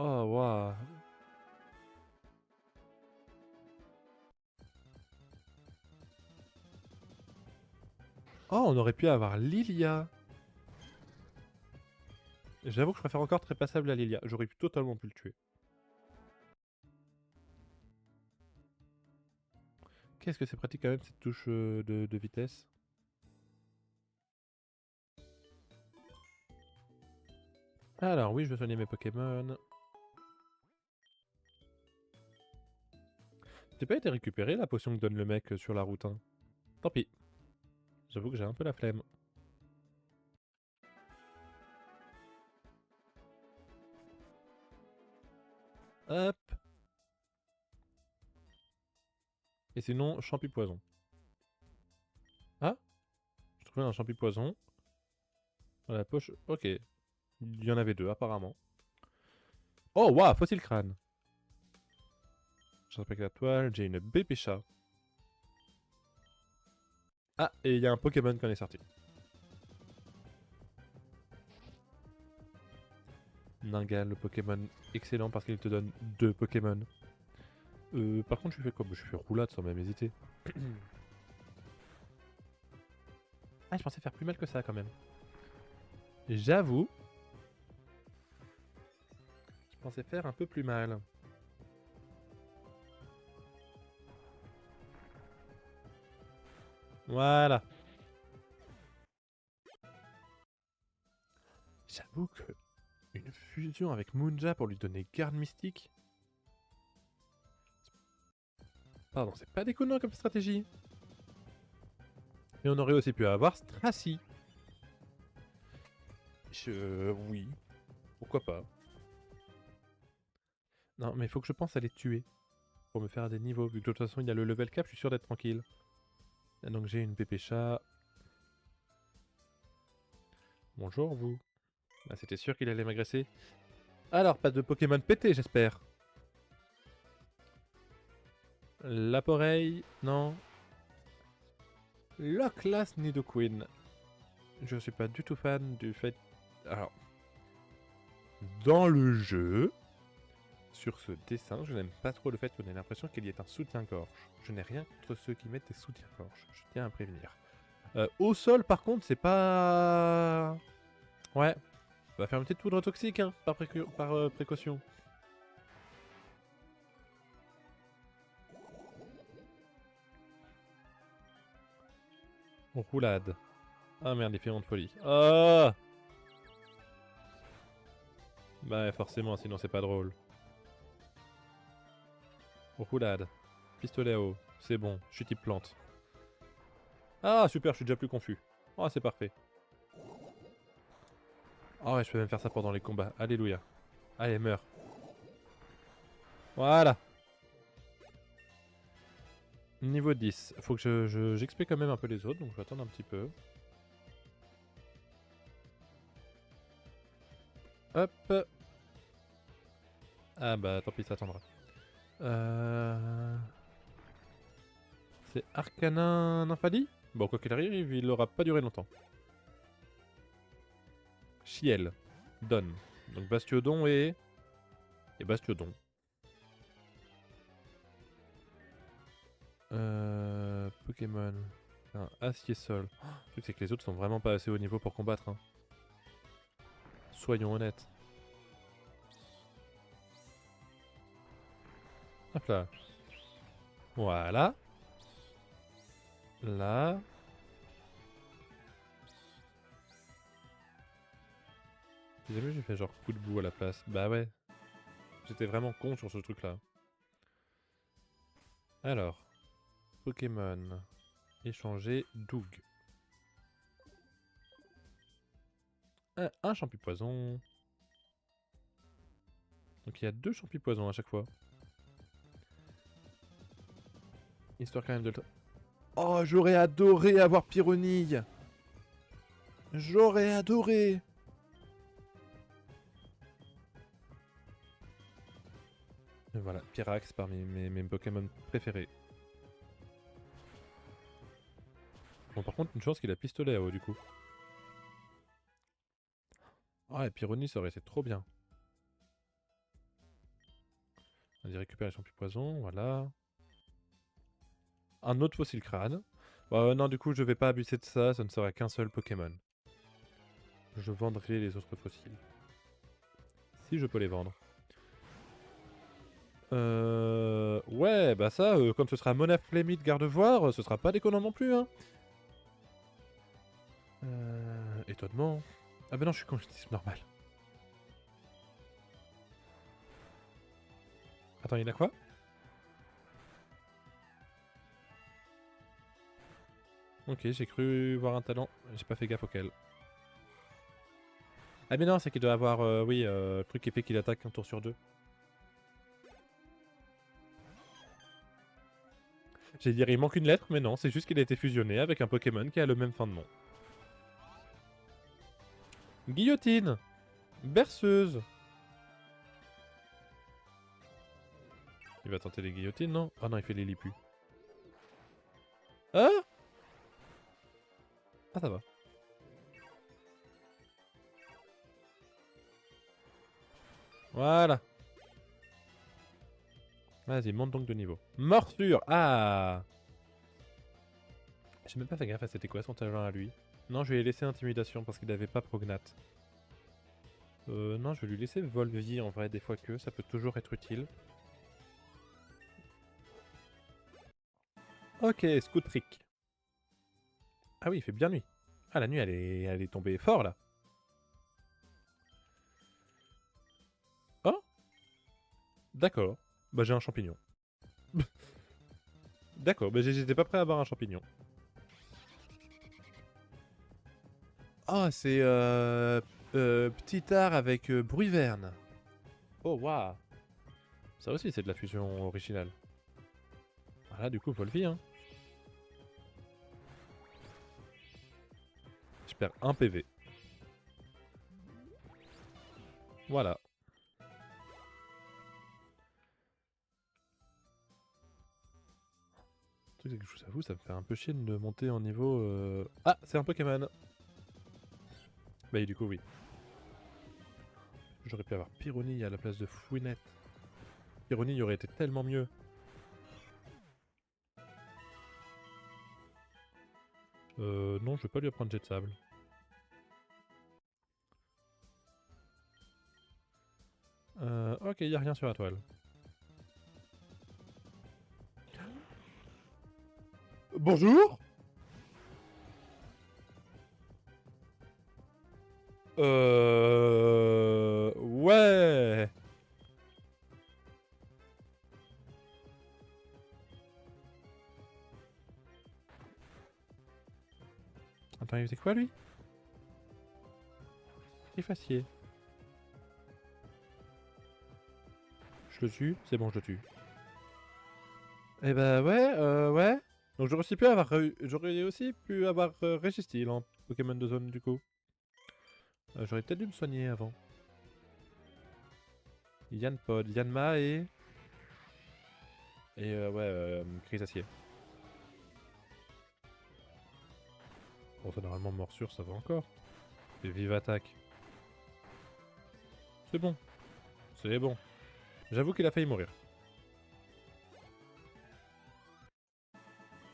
Oh, waouh. Oh, on aurait pu avoir Lilia. J'avoue que je préfère encore très passable à Lilia. J'aurais pu totalement pu le tuer. Qu'est-ce que c'est pratique quand même cette touche de vitesse. Alors oui, je vais soigner mes Pokémon. J'ai pas été récupéré la potion que donne le mec sur la route. Hein. Tant pis. J'avoue que j'ai un peu la flemme. Hop. Et sinon, champi poison. Ah, je trouvais un champi poison. Dans la poche. Ok. Il y en avait deux apparemment. Oh waouh, fossile crâne. Je respecte la toile, j'ai une Bépécha. Ah, et il y a un Pokémon qui en est sorti. Ningal, le Pokémon excellent parce qu'il te donne deux Pokémon. Par contre, je fais quoi? Je fais roulade sans même hésiter. Ah, je pensais faire plus mal que ça quand même. J'avoue. Je pensais faire un peu plus mal. Voilà. J'avoue que une fusion avec Moonja pour lui donner garde mystique. Pardon, c'est pas déconnant comme stratégie. Et on aurait aussi pu avoir Stracy. Oui. Pourquoi pas. Non, mais il faut que je pense à les tuer. Pour me faire des niveaux. Vu que de toute façon, il y a le level cap, je suis sûr d'être tranquille. Et donc j'ai une pépé chat. Bonjour, vous. Bah, c'était sûr qu'il allait m'agresser. Alors, pas de Pokémon pété, j'espère. L'appareil, non. Locklast Nidoqueen. Je suis pas du tout fan du fait... Alors, dans le jeu, sur ce dessin, je n'aime pas trop le fait qu'on ait l'impression qu'il y ait un soutien-gorge. Je n'ai rien contre ceux qui mettent des soutiens-gorge, je tiens à prévenir. Au sol, par contre, c'est pas... Ouais, on va faire une petite poudre toxique, hein, par précaution. Roulade. Ah merde, les pirons de folie. Ah, bah forcément, sinon c'est pas drôle. Roulade. Pistolet à eau. C'est bon, je suis type plante. Ah super, je suis déjà plus confus. Ah c'est parfait. Ah ouais, je peux même faire ça pendant les combats. Alléluia. Allez, meurs. Voilà. Niveau 10. Faut que j'explique quand même un peu les autres, donc je vais attendre un petit peu. Hop. Ah bah tant pis, ça attendra. C'est Arcanin Nymphali. Bon, quoi qu'il arrive, il aura pas duré longtemps. Chiel. Donne. Donc Bastiodon et... Et Bastiodon. Pokémon. Un acier sol. Le truc c'est que les autres sont vraiment pas assez haut niveau pour combattre. Hein. Soyons honnêtes. Hop là. Voilà. Là. Si jamais j'ai fait genre coup de boue à la place. Bah ouais. J'étais vraiment con sur ce truc là. Alors. Pokémon. Échanger Doug. Un champi poison. Donc il y a deux champis poison à chaque fois. Histoire quand même de le... Oh, j'aurais adoré avoir Pyronille. J'aurais adoré. Et voilà, Pyrax parmi mes Pokémon préférés. Bon, par contre, une chance qu'il a pistolet à eau du coup. Ah, et Pyronie, ça aurait été trop bien. On dit récupérer les champignons poison, voilà. Un autre fossile crâne. Non, du coup, je vais pas abuser de ça, ça ne sera qu'un seul Pokémon. Je vendrai les autres fossiles. Si je peux les vendre. Ouais, bah ça, quand ce sera Monaflémite Gardevoir, ce sera pas déconnant non plus, hein. Étonnement. Ah bah non, je suis con, je dis normal. Attends, il y en a quoi? Ok, j'ai cru voir un talent, j'ai pas fait gaffe auquel. Ah mais non, c'est qu'il doit avoir, oui, le truc qui fait qu'il attaque un tour sur deux. J'ai dire il manque une lettre, mais non, c'est juste qu'il a été fusionné avec un Pokémon qui a le même fin de nom. Guillotine. Berceuse. Il va tenter les guillotines, non? Ah non, il fait les lipus. Ah. Ah, ça va. Voilà. Vas-y, monte donc de niveau. Morsure. Ah. J'ai même pas fait gaffe à c'était quoi son talent à lui. Non, je vais lui laisser intimidation parce qu'il avait pas prognate. Non, je vais lui laisser Volvie en vrai, des fois que ça peut toujours être utile. Ok, Scoutrick. Ah oui, il fait bien nuit. Ah, la nuit, elle est tombée fort là. Oh, d'accord. Bah, j'ai un champignon. D'accord, bah, j'étais pas prêt à avoir un champignon. Ah, c'est petit art avec bruit verne. Oh, waouh. Ça aussi, c'est de la fusion originale. Voilà, du coup, Volvie, hein. Je perds un PV. Voilà. Le truc, c'est que je vous avoue, ça me fait un peu chier de monter en niveau. Ah, c'est un Pokémon. Bah, du coup, oui. J'aurais pu avoir Pyrrhony à la place de Fouinette. Pyrrhony aurait été tellement mieux. Non, je vais pas lui apprendre Jet de Sable. Ok, y a rien sur la toile. Bonjour. Ouais. Attends, il faisait quoi lui? Effacier. Je le tue, c'est bon, je le tue. Eh bah ouais, ouais. Donc j'aurais aussi pu avoir Registeel en Pokémon de zone du coup. J'aurais peut-être dû me soigner avant. Yanpod, Yanma et... Et ouais, Grisacier. Bon, ça normalement morsure, ça va encore. Et vive attaque. C'est bon. C'est bon. J'avoue qu'il a failli mourir.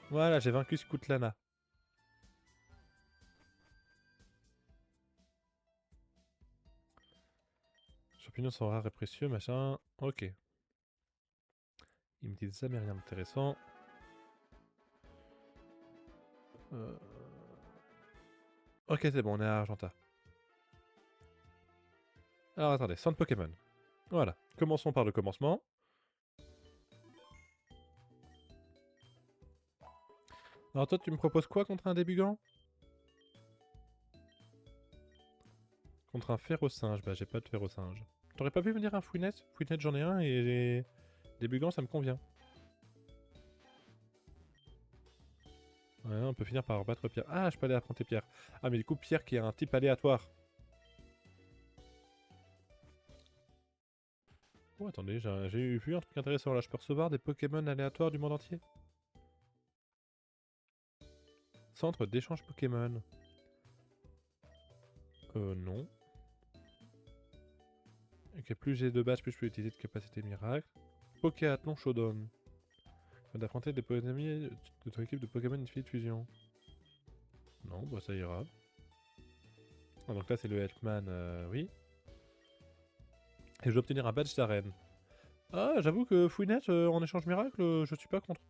Voilà, j'ai vaincu Scoutlana. Champignons sont rares et précieux, machin. Ok. Il me dit jamais rien d'intéressant. Ok, c'est bon, on est à Argenta. Alors attendez, centre Pokémon. Voilà. Commençons par le commencement. Alors toi, tu me proposes quoi contre un débugant? Contre un férocinge. Bah, j'ai pas de férocinge. T'aurais pas pu venir un Fouinette? Fouinette, j'en ai un et les débugants, ça me convient. Ouais, on peut finir par battre Pierre. Ah, je peux aller affronter Pierre. Ah, mais du coup, Pierre qui a un type aléatoire. Oh, attendez, j'ai vu un truc intéressant là. Je peux recevoir des Pokémon aléatoires du monde entier. Centre d'échange Pokémon. Non. Ok, plus j'ai de base, plus je peux utiliser de capacité miracle. Pokéathlon Showdown. D'affronter des amis de ton équipe de Pokémon Infinite Fusion. Non, bah ça ira. Ah, donc là c'est le Helpman, oui. Et je vais obtenir un badge d'arène. Ah, j'avoue que Fouinette, en échange miracle, je suis pas contre.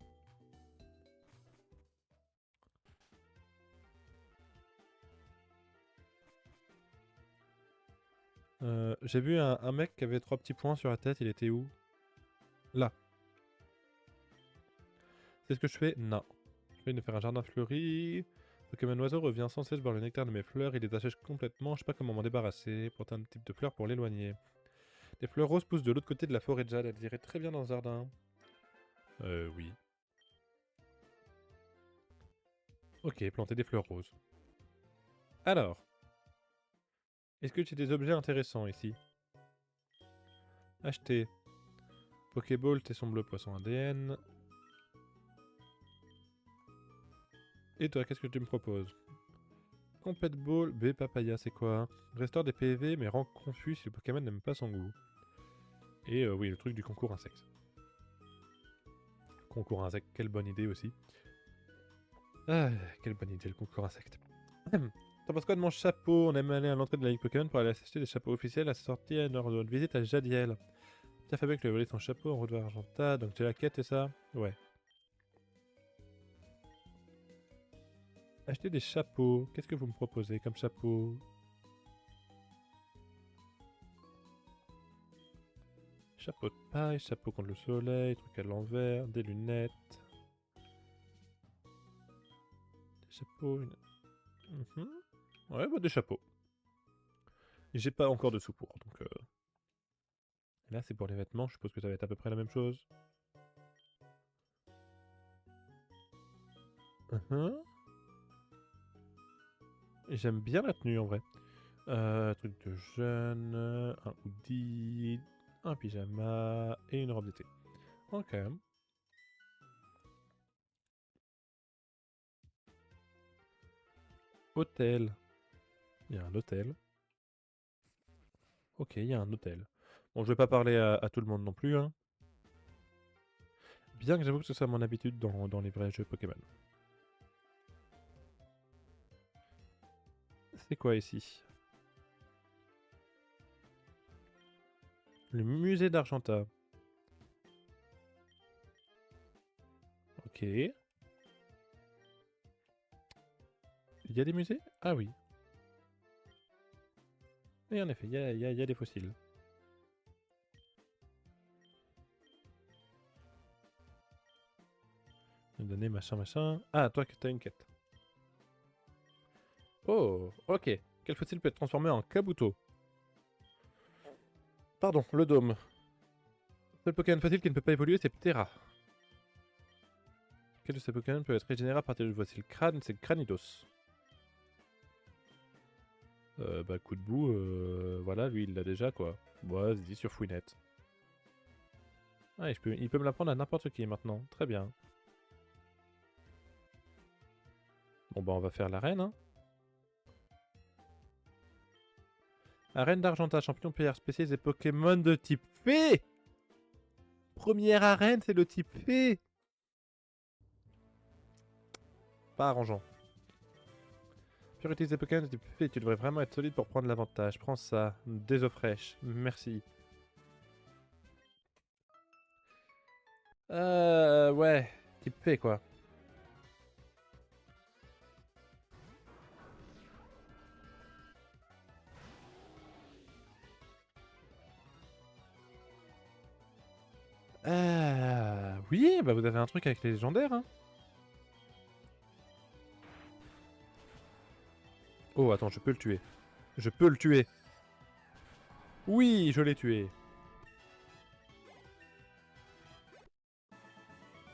J'ai vu un mec qui avait 3 petits points sur la tête, il était où? Là. C'est ce que je fais? Non. Je viens de faire un jardin fleuri. Pokémon oiseau revient sans cesse boire le nectar de mes fleurs, il les assèche complètement, je sais pas comment m'en débarrasser. Pour un type de fleurs pour l'éloigner. Les fleurs roses poussent de l'autre côté de la forêt de jade, elles iraient très bien dans le jardin. Oui. Ok, planter des fleurs roses. Alors. Est-ce que j'ai des objets intéressants ici? Acheter. Pokéball, tesson bleu, poisson ADN. Et toi, qu'est-ce que tu me proposes? Compète Ball, B papaya, c'est quoi? Restaure des PV, mais rend confus si le Pokémon n'aime pas son goût. Et oui, le truc du concours insecte. Concours insecte, quelle bonne idée aussi. Ah, quelle bonne idée le concours insecte. T'en penses quoi de mon chapeau? On aime aller à l'entrée de la Ligue Pokémon pour aller acheter des chapeaux officiels à sa sortie à notre visite à Jadiel. Tiens, Fabien, lui a volé son chapeau en route vers Argenta, donc tu la quête et ça? Ouais. Acheter des chapeaux. Qu'est-ce que vous me proposez comme chapeau? Chapeau de paille, chapeau contre le soleil, truc à l'envers, des lunettes. Des chapeaux, Ouais, bah des chapeaux. J'ai pas encore de sous pour, donc... Et là, c'est pour les vêtements, je suppose que ça va être à peu près la même chose. J'aime bien la tenue, en vrai. Truc de jeune, un hoodie, un pyjama et une robe d'été. Ok. Hôtel. Il y a un hôtel. Ok, il y a un hôtel. Bon, je vais pas parler à tout le monde non plus, hein. Bien que j'avoue que ce soit mon habitude dans les vrais jeux Pokémon. C'est quoi ici? Le musée d'Argenta. Ok. Il y a des musées? Ah oui. Et en effet, il y a des fossiles. Donner machin machin. Ah, toi que t'as une quête. Oh, ok. Quel fossile peut être transformé en Kabuto? Pardon, le dôme. Seul Pokémon fossile qui ne peut pas évoluer, c'est Ptera. Quel de ces Pokémon peut être régénéré à partir du fossile crâne? C'est Granidos. Bah coup de boue, voilà, lui il l'a déjà quoi. Bon, vas-y, sur Fouinette. Ah, il peut me l'apprendre à n'importe qui maintenant. Très bien. Bon bah on va faire l'arène, hein. Arène d'Argenta, champion PR spécialisé des Pokémon de type Fée. Première arène, c'est le type Fée. Pas arrangeant. Pour utiliser des Pokémon de type Fée, tu devrais vraiment être solide pour prendre l'avantage. Prends ça, des eaux fraîches. Merci. Ouais, type Fée quoi. Oui, bah vous avez un truc avec les légendaires, hein. Oh, attends, je peux le tuer. Je peux le tuer. Oui, je l'ai tué.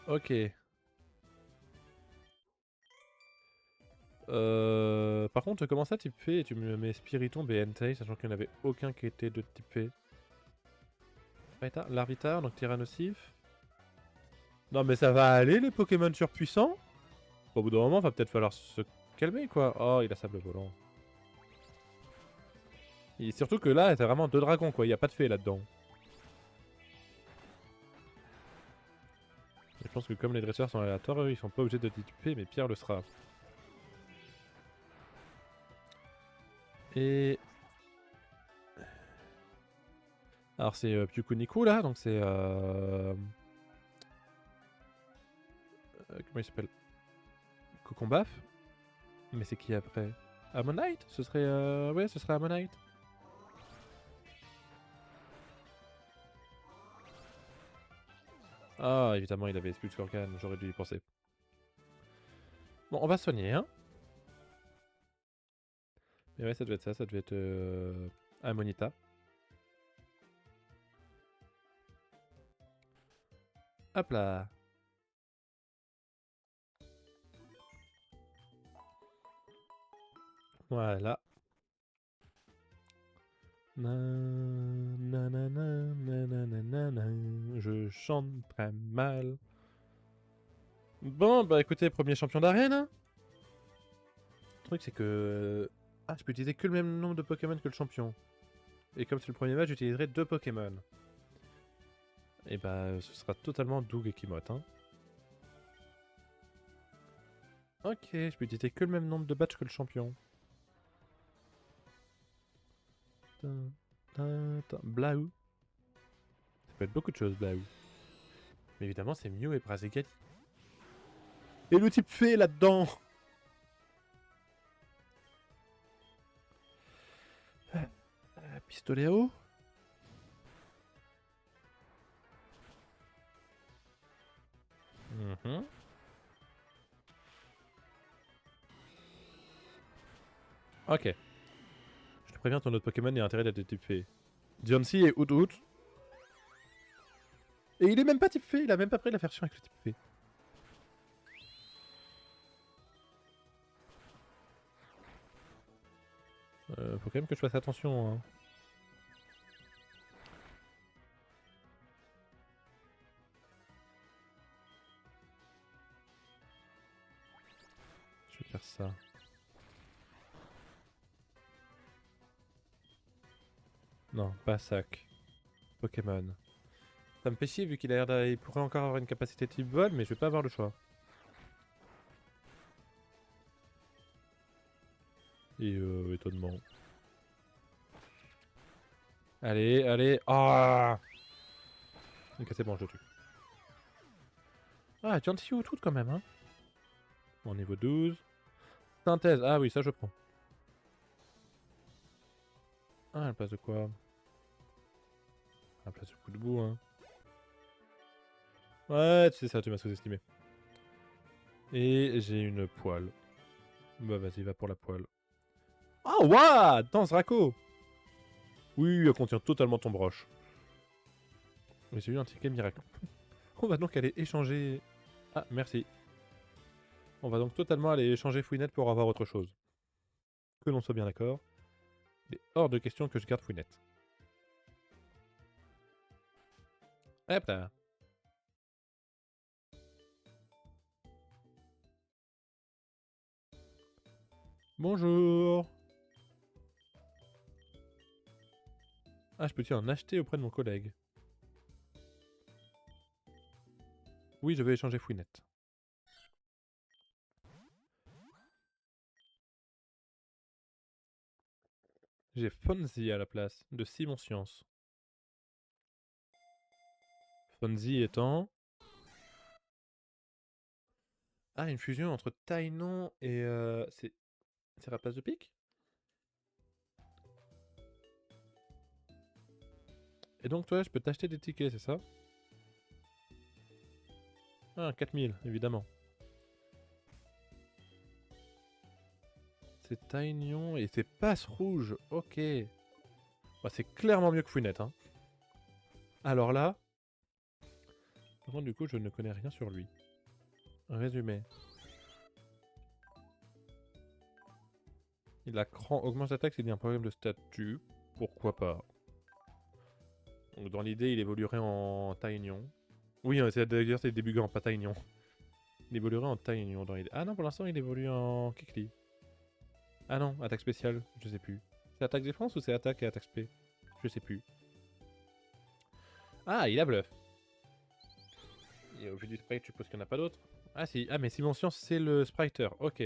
Ok. Par contre, comment ça type Fée et tu me mets Spiritomb et Entei, sachant qu'il n'y en avait aucun qui était de type Fée? Larvitar, donc Tyrannosif. Non mais ça va aller les Pokémon surpuissants? Au bout d'un moment, va peut-être falloir se calmer quoi. Oh, il a sable volant. Et surtout que là, c'est vraiment deux dragons quoi, il n'y a pas de fée là-dedans. pense que comme les dresseurs sont aléatoires, eux, ils sont pas obligés de typer, mais Pierre le sera. Et... Alors c'est Pyukuniku là, donc c'est... comment il s'appelle? Cocombaf. Mais c'est qui après? Ammonite? Ce serait... Ouais, ce serait Ammonite. Ah, évidemment, il avait Splut Organ, j'aurais dû y penser. Bon, on va soigner, hein. Mais ouais, ça devait être ça, ça devait être... Ammonita. Hop là. Voilà. Je chante très mal. Bon, bah écoutez, premier champion d'arène. Hein. Le truc, c'est que... Ah, je peux utiliser que le même nombre de Pokémon que le champion. Et comme c'est le premier match, j'utiliserai 2 Pokémon. Et bah, ce sera totalement Doug et Kimote. Hein. Ok, je peux utiliser que le même nombre de badges que le champion. Blaou. Ça peut être beaucoup de choses, Blaou. Mais évidemment, c'est Mew et Brazigali. Et le type fée là-dedans. Pistolet à eau. Ok. Je te préviens, ton autre Pokémon a intérêt d'être de type fée. Diancie et Out. Et il est même pas type fée, il a même pas pris la version avec le type fée. Faut quand même que je fasse attention. Hein. Je vais faire ça. Non, pas sac. Pokémon. Ça me fait chier vu qu'il a l'air il pourrait encore avoir une capacité type vol, mais je vais pas avoir le choix. Et étonnement. Allez, allez. Ah. Ok, c'est bon, je le tue. Ah, Diancie ou tout quand même, hein. Bon, niveau 12. Synthèse, ah oui, ça je prends. Ah, à la place de quoi? À la place de coup de boue, hein. Ouais, c'est ça, tu m'as sous-estimé. Et j'ai une poêle. Bah vas-y, va pour la poêle. Oh, waouh! Danse Raco! Oui, elle contient totalement ton broche. Mais j'ai eu un ticket miracle. On va donc aller échanger... Ah, merci. On va donc totalement aller échanger Fouinette pour avoir autre chose. Que l'on soit bien d'accord. Il est hors de question que je garde Fouinette. Hop là. Bonjour. Ah, je peux-tu en acheter auprès de mon collègue? Oui, je vais échanger Fouinette. J'ai Fonzie à la place, de Simon Science. Fonzie étant... Ah, une fusion entre Tainon et... C'est Rapace de Pique? Et donc toi, je peux t'acheter des tickets, c'est ça? Ah, 4000, évidemment. C'est Taignon et c'est Passe Rouge, ok. Bah, c'est clairement mieux que Fouinette, hein. Alors là... Par contre, du coup, je ne connais rien sur lui. Résumé. Il a cran, augmente l'attaque s'il y a un problème de statut. Pourquoi pas. Donc, dans l'idée, il évoluerait en Taignon. Oui, d'ailleurs, c'est Débugant, pas Taignon. Il évoluerait en Taignon dans l'idée. Ah non, pour l'instant, il évolue en Kikli. Ah non, attaque spéciale, je sais plus. C'est attaque défense ou c'est attaque et attaque spé? Je sais plus. Ah, il a bluff. Et au vu du sprite, tu supposes qu'il n'y en a pas d'autres? Ah si, ah mais Silencieux, c'est le spriter, ok.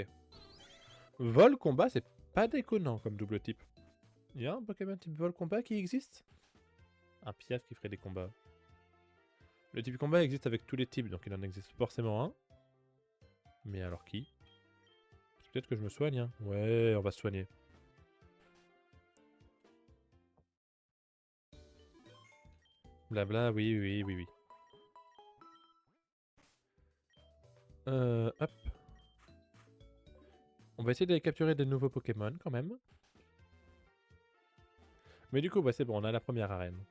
Vol combat, c'est pas déconnant comme double type. Il y a un Pokémon type vol combat qui existe? Un Piaf qui ferait des combats. Le type combat existe avec tous les types, donc il en existe forcément un. Mais alors qui? Peut-être que je me soigne, hein. Ouais, on va se soigner. Blabla, oui, oui, oui, oui. Hop. On va essayer d'aller capturer des nouveaux Pokémon quand même. Mais du coup, bah, c'est bon, on a la première arène.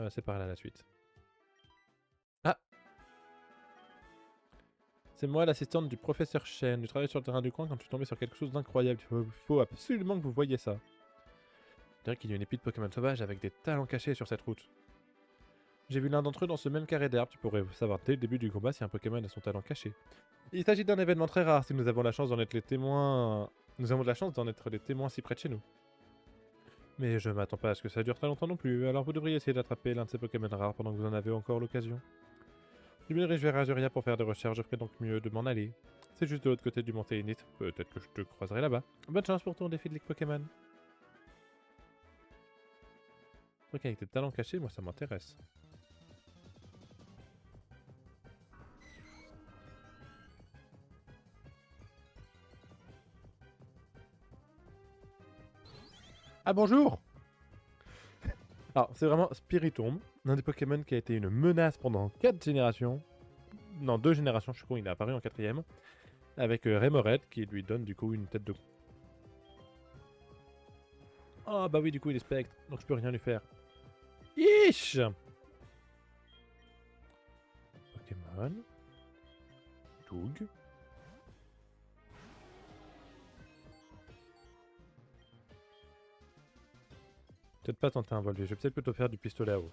C'est par là la suite. Ah! C'est moi l'assistante du professeur Shen. Je travaille sur le terrain du coin quand tu tombais sur quelque chose d'incroyable. Il faut absolument que vous voyiez ça. Je dirais qu'il y a une épée de Pokémon sauvage avec des talents cachés sur cette route. J'ai vu l'un d'entre eux dans ce même carré d'herbe. Tu pourrais savoir dès le début du combat si un Pokémon a son talent caché. Il s'agit d'un événement très rare si nous avons la chance d'en être les témoins. Nous avons de la chance d'en être les témoins si près de chez nous. Mais je m'attends pas à ce que ça dure très longtemps non plus, alors vous devriez essayer d'attraper l'un de ces Pokémon rares pendant que vous en avez encore l'occasion. Je me dirige vers Azuria pour faire des recherches, je ferai donc mieux de m'en aller. C'est juste de l'autre côté du Mont Télénite, peut-être que je te croiserai là-bas. Bonne chance pour ton défi de Ligue Pokémon. Truc avec tes talents cachés, moi ça m'intéresse. Ah bonjour! Alors c'est vraiment Spiritomb, l'un des Pokémon qui a été une menace pendant 4 générations. Non, 2 générations, je suis con, il est apparu en 4ème. Avec Remoraid qui lui donne du coup une tête de... Oh bah oui, du coup il est spectre, donc je peux rien lui faire. Ish! Pokémon. Doug. Peut-être pas tenter un Volvé, je vais peut-être plutôt faire du pistolet à eau.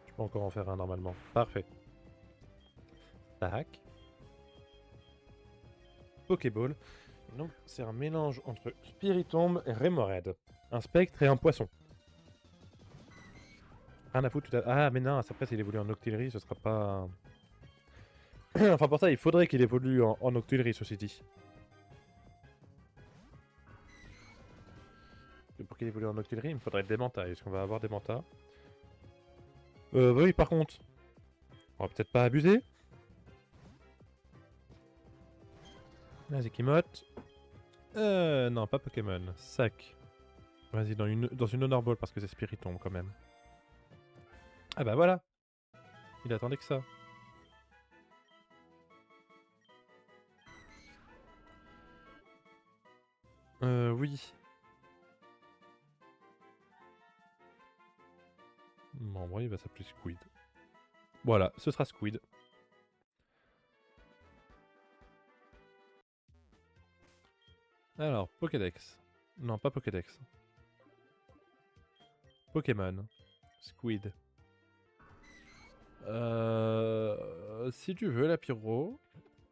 Je peux encore en faire un normalement. Parfait. Tac. Pokéball. Donc c'est un mélange entre Spiritomb et Remoraid. Un spectre et un poisson. Rien à foutre tout à... Ah mais non, après s'il évolue en Octillerie, ce sera pas... enfin pour ça, il faudrait qu'il évolue en Octillerie, ceci dit. Et pour qu'il évolue en Octillerie, il me faudrait des mantas. Est-ce qu'on va avoir des mantas? Oui, par contre. On va peut-être pas abuser. Vas-y, Kimote. Non, pas Pokémon. Sac. Vas-y, dans une Honor Ball parce que c'est Spiritomb quand même. Ah bah voilà. Il attendait que ça. Oui. En vrai, il va s'appeler Squid. Voilà, ce sera Squid. Alors, Pokédex. Non, pas Pokédex. Pokémon. Squid. Si tu veux, la pyro,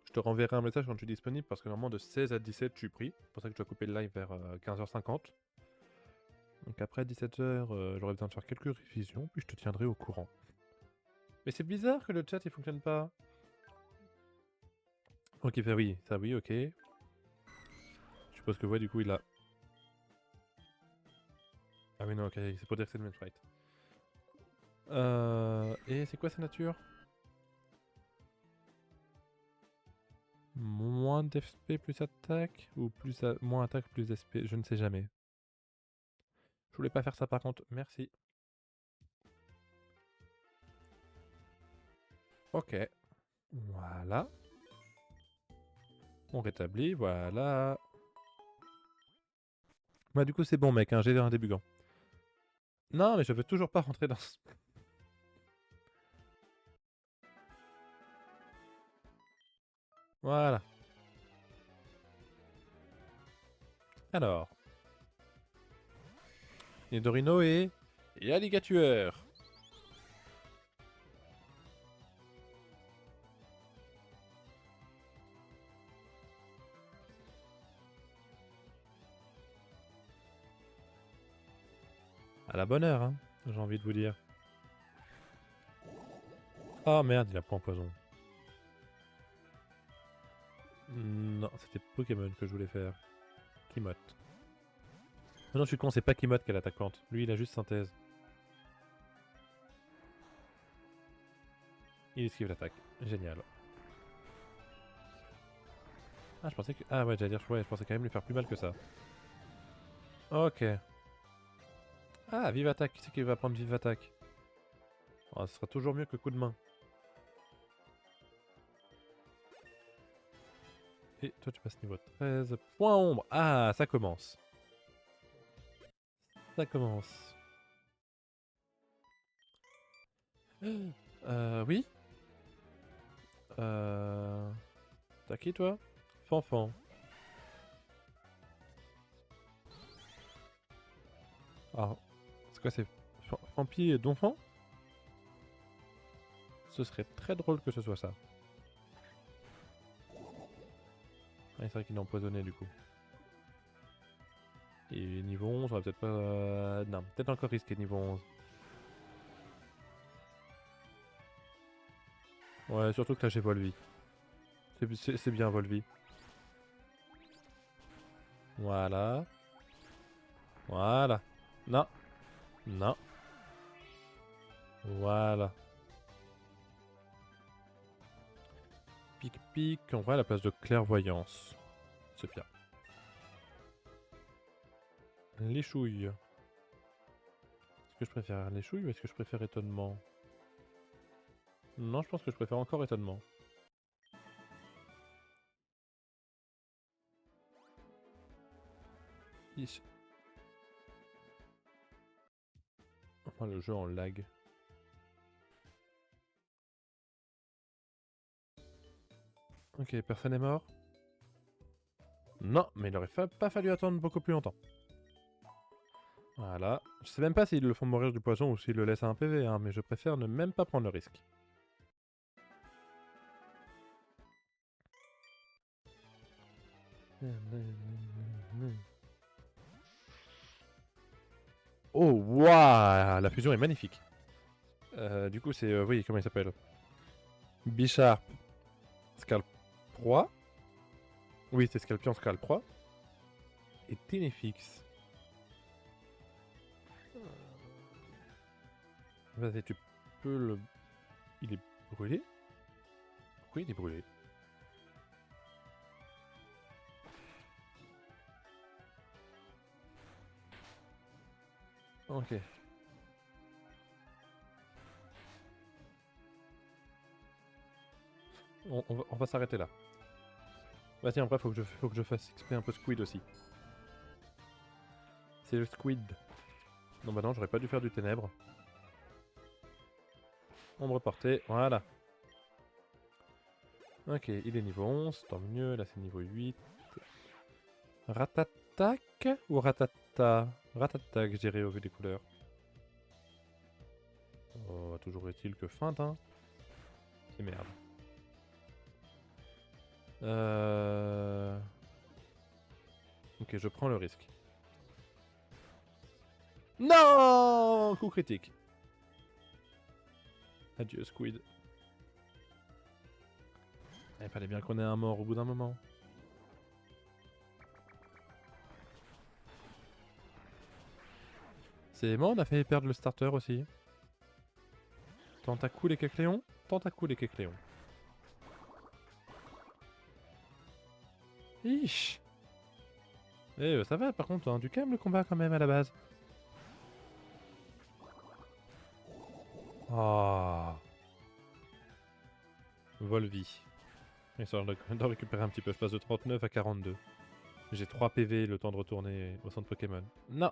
je te renverrai un message quand tu es disponible parce que normalement de 16 à 17 je suis pris. C'est pour ça que je dois couper le live vers 15h50. Donc après 17h, j'aurai besoin de faire quelques révisions, puis je te tiendrai au courant. Mais c'est bizarre que le chat il fonctionne pas. Ok, fait oui, ça oui, ok. Je suppose que ouais, du coup il a... Ah oui non, ok, c'est pour dire que c'est le même sprite. Et c'est quoi sa nature? Moins d'FP plus attaque? Ou plus moins attaque plus SP? Je ne sais jamais. Je voulais pas faire ça par contre, merci. Ok. Voilà. On rétablit, voilà. Bah du coup c'est bon mec, hein, j'ai un débutant. Non mais je veux toujours pas rentrer dans ce... Voilà. Alors. Nidorino et Alligator. À la bonne heure, hein, j'ai envie de vous dire. Oh merde, il a pas empoison. Non, c'était Pokémon que je voulais faire. Kimote. Non, non, je suis con, c'est pas Kimote qui est l'attaquante. Lui, il a juste synthèse. Il esquive l'attaque. Génial. Ah, je pensais que... Ah ouais, j'allais dire, ouais, je pensais quand même lui faire plus mal que ça. Ok. Ah, vive attaque. Qui c'est qui va prendre vive attaque? Oh, ce sera toujours mieux que coup de main. Et toi, tu passes niveau 13. Point ombre. Ah, ça commence. Ça commence. Oui. T'as qui, toi? Fanfan. Ah, c'est quoi, c'est Fampi et Donphan? Ce serait très drôle que ce soit ça. Ah, c'est vrai qu'il est empoisonné, du coup. Et niveau 11, on va peut-être pas... Non, peut-être encore risqué niveau 11. Ouais, surtout que là j'ai Volvi. C'est bien Volvi. Voilà. Voilà. Non. Non. Voilà. Pic-pic. On va à la place de clairvoyance. C'est bien. Les chouilles. Est-ce que je préfère les chouilles ou est-ce que je préfère étonnement? Non, je pense que je préfère encore étonnement. Ici. Oh, le jeu en lag. Ok, personne n'est mort. Non, mais il aurait pas fallu attendre beaucoup plus longtemps. Voilà. Je sais même pas s'ils le font mourir du poison ou s'ils le laissent à un PV, hein, mais je préfère ne même pas prendre le risque. Oh, waouh! La fusion est magnifique. Du coup, c'est... oui, comment il s'appelle? Bisharp. Scalproie. Oui, c'est Scalpion Scalproie. Et Ténéfix. Vas-y, tu peux le... Il est brûlé? Pourquoi il est brûlé? Ok. On va s'arrêter là. Bah tiens, après, faut que je fasse XP un peu Squid aussi. C'est le Squid. Non, bah non, j'aurais pas dû faire du ténèbre. Ombre portée, voilà. Ok, il est niveau 11, tant mieux, là c'est niveau 8. Ratatac ou ratata? Ratatac, je dirais, au vu des couleurs. Oh, toujours est-il que feinte, hein. C'est merde. Ok, je prends le risque. Non! Coup critique. Adieu, Squid. Il fallait bien qu'on ait un mort au bout d'un moment. C'est bon, on a fait perdre le starter aussi. Tentacool et Kecléon? Tentacool et Kecléon. Ich. Ça va par contre, hein, du calme le combat quand même à la base. Ah. Volvi. Histoire de récupérer un petit peu, je passe de 39 à 42. J'ai 3 PV, le temps de retourner au centre Pokémon. Non.